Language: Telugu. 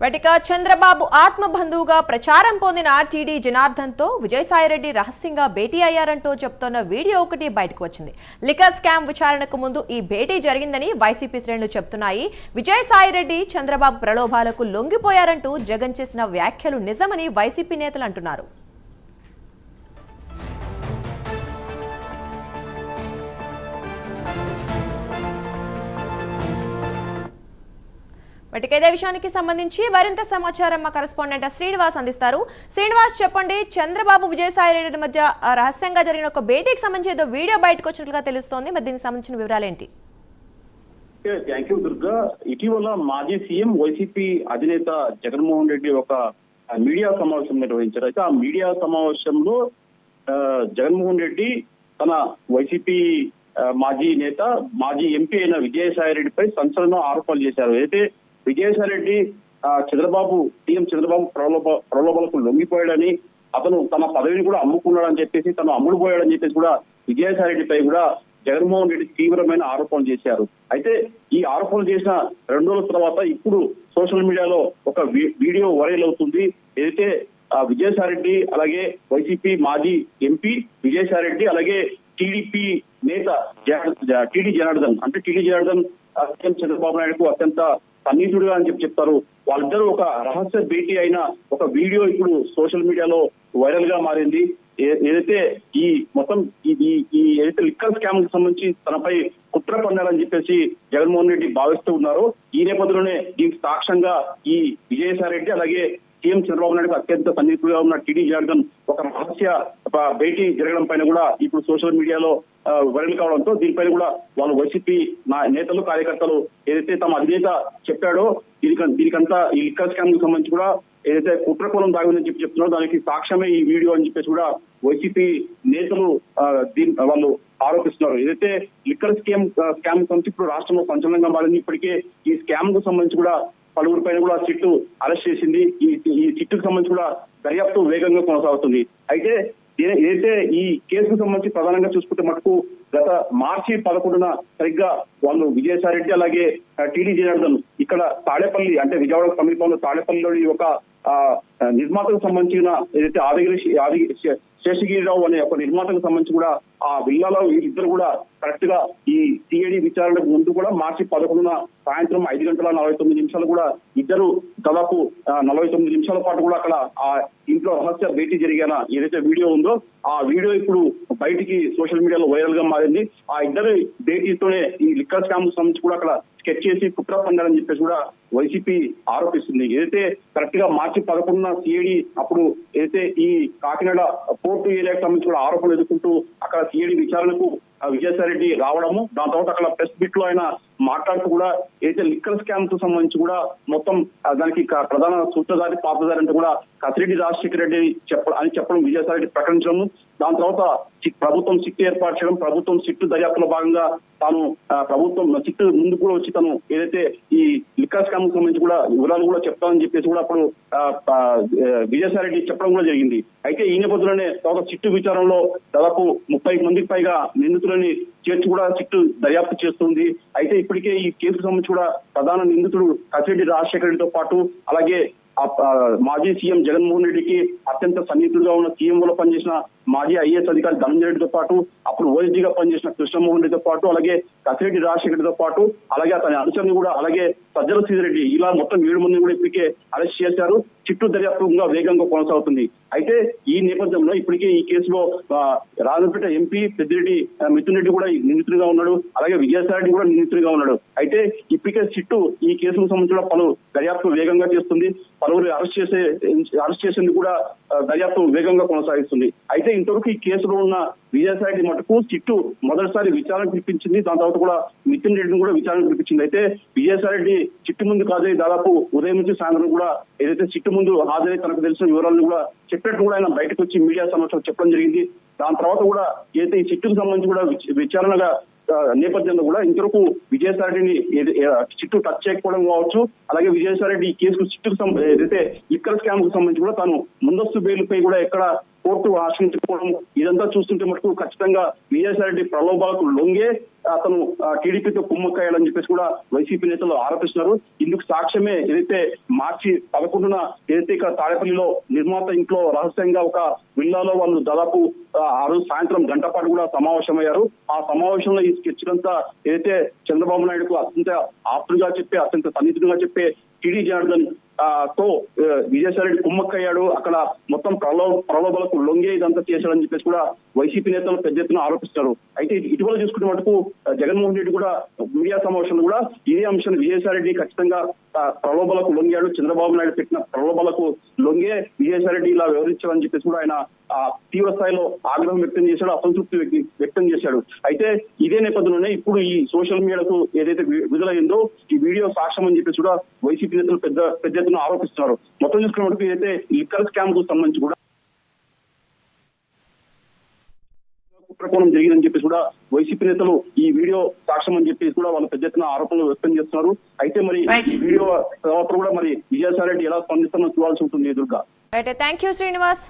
వటిక చంద్రబాబు ఆత్మబంధువుగా ప్రచారం పొందిన టీడీ జనార్దన్ తో విజయసాయిరెడ్డి రహస్యంగా భేటీ అయ్యారంటూ చెప్తున్న వీడియో ఒకటి బయటకు వచ్చింది. లిక్కర్ స్కామ్ విచారణకు ముందు ఈ భేటీ జరిగిందని వైసీపీ శ్రేణులు చెప్తున్నాయి. విజయసాయిరెడ్డి చంద్రబాబు ప్రలోభాలకు లొంగిపోయారంటూ జగన్ చేసిన వ్యాఖ్యలు నిజమని వైసీపీ నేతలు అంటున్నారు. ఇదే విషయానికి సంబంధించి మరింత సమాచారం మా కరెస్పాండెంట్ శ్రీనివాస్ అందిస్తారు. శ్రీనివాస్, చెప్పండి, చంద్రబాబు విజయసాయిరెడ్డి మధ్య రహస్యంగా జరిగిన ఒక భేటీకి సంబంధించి ఏదో వీడియో బయటకు వచ్చినట్లుగా తెలుస్తోంది. మరి దీనికి సంబంధించిన వివరాలు ఏంటి? Thank you Durga. ఇటీవల మాజీ సీఎం వైసీపీ అధినేత జగన్మోహన్ రెడ్డి ఒక మీడియా సమావేశం నిర్వహించారు. అయితే ఆ మీడియా సమావేశంలో జగన్మోహన్ రెడ్డి తన వైసీపీ మాజీ నేత మాజీ ఎంపీ అయిన విజయసాయిరెడ్డిపై సంచలన ఆరోపణలు చేశారు. అయితే విజయసాయిరెడ్డి సీఎం చంద్రబాబు ప్రలోభాలకు లొంగిపోయాడని, అతను తన పదవిని కూడా అమ్ముకున్నాడని చెప్పేసి, తను అమ్ముడుపోయాడని చెప్పేసి కూడా విజయసాయిరెడ్డిపై కూడా జగన్మోహన్ రెడ్డి తీవ్రమైన ఆరోపణలు చేశారు. అయితే ఈ ఆరోపణలు చేసిన 2 రోజుల తర్వాత ఇప్పుడు సోషల్ మీడియాలో ఒక వీడియో వైరల్ అవుతుంది. ఏదైతే విజయసాయిరెడ్డి అలాగే వైసీపీ మాజీ ఎంపీ విజయసాయిరెడ్డి అలాగే టీడీపీ నేత టీడీ జనార్దన్ సీఎం చంద్రబాబు నాయుడుకు అత్యంత సన్నిహితుడుగా అని చెప్తారు. వాళ్ళిద్దరూ ఒక రహస్య భేటీ అయిన ఒక వీడియో ఇప్పుడు సోషల్ మీడియాలో వైరల్ గా మారింది. ఏదైతే ఈ మొత్తం ఏదైతే లిక్కర్ స్కామ్ కి సంబంధించి తనపై కుట్ర పన్నారని చెప్పేసి జగన్మోహన్ రెడ్డి భావిస్తూ ఉన్నారో, ఈ నేపథ్యంలోనే దీనికి సాక్ష్యంగా ఈ విజయసాయిరెడ్డి అలాగే సీఎం చంద్రబాబు నాయుడు అత్యంత సన్నిహితులుగా ఉన్న టీడీ జనార్దన్ ఒక రహస్య భేటీ జరగడం పైన కూడా ఇప్పుడు సోషల్ మీడియాలో వైరల్ కావడంతో దీనిపైన కూడా వాళ్ళు వైసీపీ నేతలు కార్యకర్తలు ఏదైతే తమ అధినేత చెప్పాడో దీనికంతా ఈ లిక్కర్ స్కామ్ కి సంబంధించి కూడా ఏదైతే కుట్రకోణం దాగిందని చెప్తున్నారో దానికి సాక్ష్యమే ఈ వీడియో అని చెప్పేసి కూడా వైసీపీ నేతలు వాళ్ళు ఆరోపిస్తున్నారు. ఏదైతే లిక్కర్ స్కామ్ సంబంధించి ఇప్పుడు రాష్ట్రంలో సంచలనంగా మారింది. ఇప్పటికే ఈ స్కామ్ కు సంబంధించి కూడా పలువురి పైన కూడా సిట్టు అరెస్ట్ చేసింది. ఈ సిట్టుకు సంబంధించి కూడా దర్యాప్తు వేగంగా కొనసాగుతుంది. అయితే ఏదైతే ఈ కేసుకు సంబంధించి ప్రధానంగా చూసుకుంటే మటుకు గత మార్చి 11న సరిగ్గా వాళ్ళు విజయసాయిరెడ్డి అలాగే టీడీ జనార్దన్ ఇక్కడ తాడేపల్లి అంటే విజయవాడ సమీపంలో తాడేపల్లిలోని ఒక నిర్మాతకు సంబంధించిన ఏదైతే శేషగిరిరావు అనే ఒక నిర్మాతకు సంబంధించి కూడా ఆ విల్లాలో వీరిద్దరు కూడా కరెక్ట్ గా ఈ సిఐడి విచారణకు ముందు కూడా మార్చి 11న సాయంత్రం 5:49 కూడా ఇద్దరు దాదాపు 49 నిమిషాల పాటు కూడా అక్కడ ఆ ఇంట్లో రహస్య భేటీ జరిగిన ఏదైతే వీడియో ఉందో ఆ వీడియో ఇప్పుడు బయటికి సోషల్ మీడియాలో వైరల్ గా మారింది. ఆ ఇద్దరు భేటీతోనే ఈ లిక్కర్ స్కామ్ సంబంధించి కూడా అక్కడ స్కెచ్ చేసి కుట్ర పన్నారని చెప్పేసి కూడా వైసీపీ ఆరోపిస్తుంది. ఏదైతే కరెక్ట్ గా మార్చి 11న సిఐడి అప్పుడు ఏదైతే ఈ కాకినాడ పోర్టు ఏరియాకి సంబంధించి కూడా ఆరోపణలు ఎదుర్కొంటూ అక్కడ సిఐడి విచారణకు విజయసాయిరెడ్డి రావడము, దాని తర్వాత అక్కడ ప్రెస్ మీట్ లో ఆయన మాట్లాడుతూ కూడా ఏదైతే లిక్కర్ స్కామ్ కు సంబంధించి కూడా మొత్తం దానికి ప్రధాన సూత్రధారి పాత్రధారి అంటే కూడా కసిరెడ్డి రాజశేఖర రెడ్డి చెప్పడం విజయసాయిరెడ్డి ప్రకటించడం, దాని తర్వాత ప్రభుత్వం సిట్టు ఏర్పాటు చేయడం, ప్రభుత్వం సిట్టు దర్యాప్తులో భాగంగా తాను ప్రభుత్వం సిట్టు ముందు కూడా వచ్చి తను ఏదైతే ఈ లిక్కర్ స్కామ్ కు సంబంధించి కూడా వివరాలు కూడా చెప్తామని చెప్పేసి కూడా అప్పుడు విజయసాయిరెడ్డి చెప్పడం కూడా జరిగింది. అయితే ఈ నేపథ్యంలోనే తర్వాత సిట్టు విచారణలో దాదాపు 30 మందికి పైగా నిందితులని చేర్చి కూడా సిట్టు దర్యాప్తు చేస్తుంది. అయితే ఇప్పటికే ఈ కేసుకు సంబంధించి కూడా ప్రధాన నిందితుడు కసిరెడ్డి రాజశేఖర రెడ్డితో పాటు అలాగే మాజీ సీఎం జగన్మోహన్ రెడ్డికి అత్యంత సన్నిహితుడుగా ఉన్న సీఎంలో పనిచేసిన మాజీ ఐఏఎస్ అధికారి ధనంజయ రెడ్డితో పాటు అప్పుడు ఓఎస్డీగా పనిచేసిన కృష్ణమోహన్ రెడ్డితో పాటు అలాగే కసిరెడ్డి రాజశేఖర రెడ్డితో పాటు అలాగే అతని అనుచరుని కూడా అలాగే సజ్జల శ్రీధరెడ్డి ఇలా మొత్తం 7 మందిని కూడా ఇప్పటికే అరెస్ట్ చేశారు. చిట్టు దర్యాప్తుగా వేగంగా కొనసాగుతుంది. అయితే ఈ నేపథ్యంలో ఇప్పటికే ఈ కేసులో రాజంపేట ఎంపీ పెద్దిరెడ్డి మిథున్ రెడ్డి కూడా నిందితుడిగా ఉన్నాడు, అలాగే విజయసాయిరెడ్డి కూడా నిందితుడిగా ఉన్నాడు. అయితే ఇప్పటికే చిట్టు ఈ కేసుకు సంబంధించిన పలు దర్యాప్తు వేగంగా చేస్తుంది. పలువురు అరెస్ట్ చేసేందుకు కూడా దర్యాప్తు వేగంగా కొనసాగిస్తుంది. అయితే ఇంతవరకు ఈ కేసులో ఉన్న విజయసాయిరెడ్డి మటుకు చిట్టు మొదటిసారి విచారణ పిలిపించింది, దాని తర్వాత కూడా మిథున్ రెడ్డిని కూడా విచారణ పిలిపించింది. అయితే విజయసాయిరెడ్డి చిట్టు ముందు హాజరై దాదాపు ఉదయం నుంచి సాయంత్రం కూడా ఏదైతే చిట్టు ముందు హాజరై తనకు తెలిసిన వివరాలను కూడా చెప్పినట్టు కూడా ఆయన బయటకు వచ్చి మీడియా సమావేశంలో చెప్పడం జరిగింది. దాని తర్వాత కూడా ఏదైతే ఈ చిట్టుకు సంబంధించి కూడా విచారణగా నేపథ్యంలో కూడా ఇంతవరకు విజయసాయిరెడ్డిని చిట్టు టచ్ చేయకపోవడం కావచ్చు, అలాగే విజయసాయిరెడ్డి ఈ కేసుకు చిట్టుకు ఏదైతే లిక్కర్ స్కామ్ కు సంబంధించి కూడా తాను ముందస్తు బెయిల్పై కూడా ఎక్కడ కోర్టు ఆశ్రయించుకోవడం ఇదంతా చూస్తుంటే మటుకు ఖచ్చితంగా విజయసాయిరెడ్డి ప్రలోభాలకు లొంగే అతను టీడీపీతో కుమ్మక్కయ్యాడని చెప్పేసి కూడా వైసీపీ నేతలు ఆరోపిస్తున్నారు. ఇందుకు సాక్ష్యమే ఏదైతే మార్చి 11న ఏదైతే ఇక్కడ తాడేపల్లిలో నిర్మాత ఇంట్లో రహస్యంగా ఒక విల్లాలో వాళ్ళు దాదాపు ఆ రోజు సాయంత్రం గంట పాటు కూడా సమావేశమయ్యారు. ఆ సమావేశంలో ఈ స్కెచ్లంతా ఏదైతే చంద్రబాబు నాయుడుకు అత్యంత ఆప్తులుగా చెప్పే, అత్యంత సన్నిహితులుగా చెప్పే టీడీ జనార్దన్ తో విజయసాయిరెడ్డి కుమ్మక్కయ్యాడు, అక్కడ మొత్తం ప్రలోభాలకు లొంగే ఇదంతా చేశాడని చెప్పేసి కూడా వైసీపీ నేతలు పెద్ద ఎత్తున ఆరోపిస్తారు. అయితే ఇటీవల చూసుకునే మటుకు జగన్మోహన్ రెడ్డి కూడా మీడియా సమావేశంలో కూడా ఇదే అంశాన్ని విజయసాయిరెడ్డి ఖచ్చితంగా ప్రలోభాలకు లొంగాడు, చంద్రబాబు నాయుడు పెట్టిన ప్రలోభాలకు లొంగే విజయసాయిరెడ్డి ఇలా వివరించాడని చెప్పేసి కూడా ఆయన తీవ్ర స్థాయిలో ఆగ్రహం వ్యక్తం చేశాడు, అసంతృప్తి వ్యక్తం చేశాడు. అయితే ఇదే నేపథ్యంలోనే ఇప్పుడు ఈ సోషల్ మీడియాకు ఏదైతే విడుదలైందో ఈ వీడియో సాక్ష్యం అని చెప్పేసి కూడా వైసీపీ నేతలు పెద్ద ఎత్తున ఆరోపిస్తున్నారు. మొత్తం చూసుకున్న వరకు ఏదైతే లిక్కర్ స్కామ్ కు సంబంధించి కూడా కుట్రకోణం జరిగిందని చెప్పేసి కూడా వైసీపీ నేతలు ఈ వీడియో సాక్ష్యం అని చెప్పేసి కూడా వాళ్ళు పెద్ద ఎత్తున ఆరోపణలు వ్యక్తం చేస్తున్నారు. అయితే మరి ఈ వీడియో తర్వాత కూడా మరి విజయసాయిరెడ్డి ఎలా స్పందిస్తామో చూడాల్సి ఉంటుంది. ఎదురుగా థ్యాంక్ యూ శ్రీనివాస్.